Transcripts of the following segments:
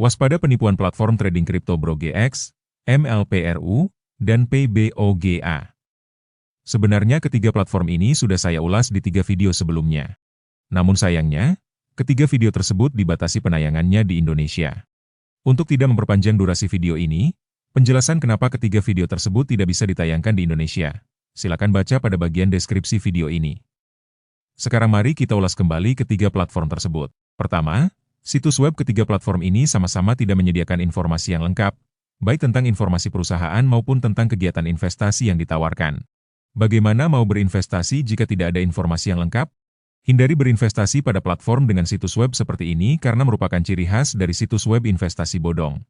Waspada penipuan platform trading kripto BroGX, MLPRU, dan PBOGA. Sebenarnya ketiga platform ini sudah saya ulas di 3 video sebelumnya. Namun sayangnya, ketiga video tersebut dibatasi penayangannya di Indonesia. Untuk tidak memperpanjang durasi video ini, penjelasan kenapa ketiga video tersebut tidak bisa ditayangkan di Indonesia, silakan baca pada bagian deskripsi video ini. Sekarang mari kita ulas kembali ketiga platform tersebut. Pertama, situs web ketiga platform ini sama-sama tidak menyediakan informasi yang lengkap, baik tentang informasi perusahaan maupun tentang kegiatan investasi yang ditawarkan. Bagaimana mau berinvestasi jika tidak ada informasi yang lengkap? Hindari berinvestasi pada platform dengan situs web seperti ini karena merupakan ciri khas dari situs web investasi bodong.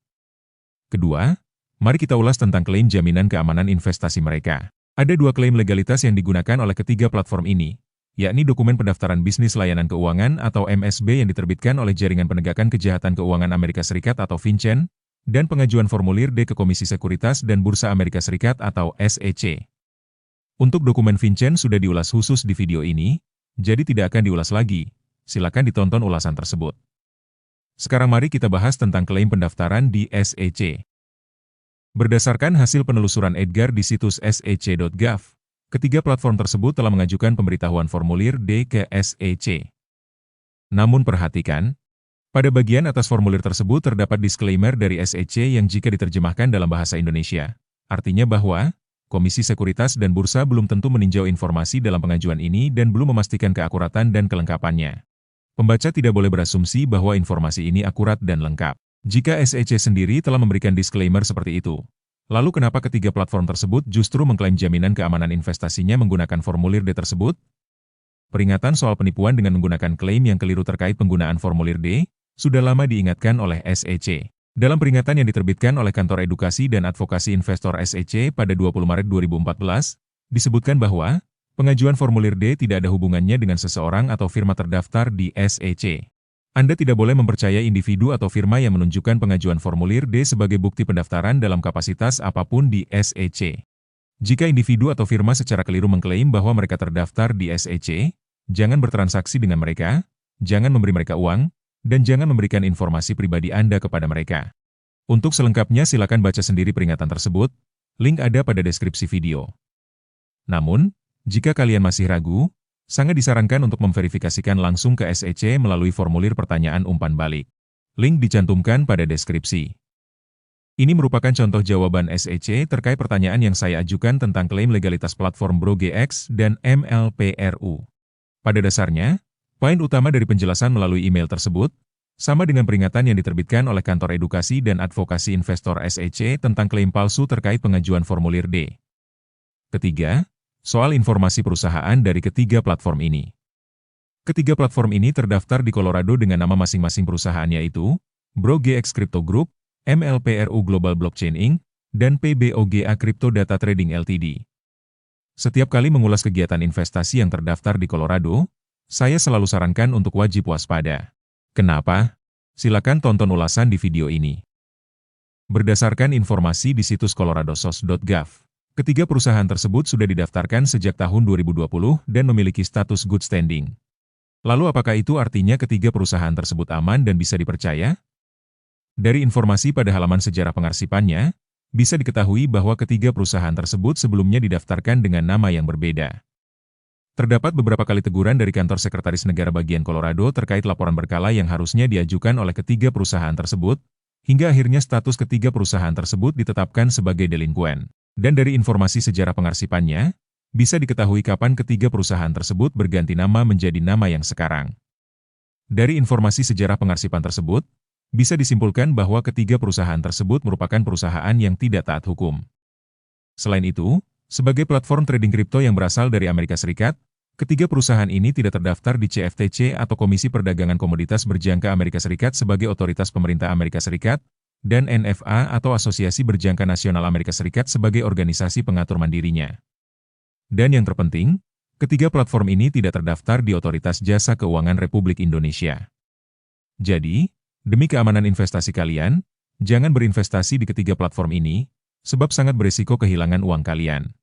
Kedua, mari kita ulas tentang klaim jaminan keamanan investasi mereka. Ada 2 klaim legalitas yang digunakan oleh ketiga platform ini, yakni dokumen pendaftaran bisnis layanan keuangan atau MSB yang diterbitkan oleh Jaringan Penegakan Kejahatan Keuangan Amerika Serikat atau FinCEN, dan pengajuan formulir D ke Komisi Sekuritas dan Bursa Amerika Serikat atau SEC. Untuk dokumen FinCEN sudah diulas khusus di video ini, jadi tidak akan diulas lagi. Silakan ditonton ulasan tersebut. Sekarang mari kita bahas tentang klaim pendaftaran di SEC. Berdasarkan hasil penelusuran Edgar di situs sec.gov, ketiga platform tersebut telah mengajukan pemberitahuan formulir D ke SEC. Namun perhatikan, pada bagian atas formulir tersebut terdapat disclaimer dari SEC yang jika diterjemahkan dalam bahasa Indonesia, artinya bahwa Komisi Sekuritas dan Bursa belum tentu meninjau informasi dalam pengajuan ini dan belum memastikan keakuratan dan kelengkapannya. Pembaca tidak boleh berasumsi bahwa informasi ini akurat dan lengkap. Jika SEC sendiri telah memberikan disclaimer seperti itu, lalu kenapa ketiga platform tersebut justru mengklaim jaminan keamanan investasinya menggunakan formulir D tersebut? Peringatan soal penipuan dengan menggunakan klaim yang keliru terkait penggunaan formulir D sudah lama diingatkan oleh SEC. Dalam peringatan yang diterbitkan oleh Kantor Edukasi dan Advokasi Investor SEC pada 20 Maret 2014, disebutkan bahwa pengajuan formulir D tidak ada hubungannya dengan seseorang atau firma terdaftar di SEC. Anda tidak boleh mempercayai individu atau firma yang menunjukkan pengajuan formulir D sebagai bukti pendaftaran dalam kapasitas apapun di SEC. Jika individu atau firma secara keliru mengklaim bahwa mereka terdaftar di SEC, jangan bertransaksi dengan mereka, jangan memberi mereka uang, dan jangan memberikan informasi pribadi Anda kepada mereka. Untuk selengkapnya silakan baca sendiri peringatan tersebut, link ada pada deskripsi video. Namun, jika kalian masih ragu, sangat disarankan untuk memverifikasikan langsung ke SEC melalui formulir pertanyaan umpan balik. Link dicantumkan pada deskripsi. Ini merupakan contoh jawaban SEC terkait pertanyaan yang saya ajukan tentang klaim legalitas platform BroGX dan MLPRU. Pada dasarnya, poin utama dari penjelasan melalui email tersebut, sama dengan peringatan yang diterbitkan oleh Kantor Edukasi dan Advokasi Investor SEC tentang klaim palsu terkait pengajuan formulir D. Ketiga, soal informasi perusahaan dari ketiga platform ini. Ketiga platform ini terdaftar di Colorado dengan nama masing-masing perusahaannya yaitu BroGX Crypto Group, MLPRU Global Blockchain Inc., dan PBOGA Crypto Data Trading Ltd. Setiap kali mengulas kegiatan investasi yang terdaftar di Colorado, saya selalu sarankan untuk wajib waspada. Kenapa? Silakan tonton ulasan di video ini. Berdasarkan informasi di situs coloradosos.gov, ketiga perusahaan tersebut sudah didaftarkan sejak tahun 2020 dan memiliki status good standing. Lalu apakah itu artinya ketiga perusahaan tersebut aman dan bisa dipercaya? Dari informasi pada halaman sejarah pengarsipannya, bisa diketahui bahwa ketiga perusahaan tersebut sebelumnya didaftarkan dengan nama yang berbeda. Terdapat beberapa kali teguran dari Kantor Sekretaris Negara bagian Colorado terkait laporan berkala yang harusnya diajukan oleh ketiga perusahaan tersebut, hingga akhirnya status ketiga perusahaan tersebut ditetapkan sebagai delinquen. Dan dari informasi sejarah pengarsipannya, bisa diketahui kapan ketiga perusahaan tersebut berganti nama menjadi nama yang sekarang. Dari informasi sejarah pengarsipan tersebut, bisa disimpulkan bahwa ketiga perusahaan tersebut merupakan perusahaan yang tidak taat hukum. Selain itu, sebagai platform trading kripto yang berasal dari Amerika Serikat, ketiga perusahaan ini tidak terdaftar di CFTC atau Komisi Perdagangan Komoditas Berjangka Amerika Serikat sebagai otoritas pemerintah Amerika Serikat, dan NFA atau Asosiasi Berjangka Nasional Amerika Serikat sebagai organisasi pengatur mandirinya. Dan yang terpenting, ketiga platform ini tidak terdaftar di Otoritas Jasa Keuangan Republik Indonesia. Jadi, demi keamanan investasi kalian, jangan berinvestasi di ketiga platform ini, sebab sangat berisiko kehilangan uang kalian.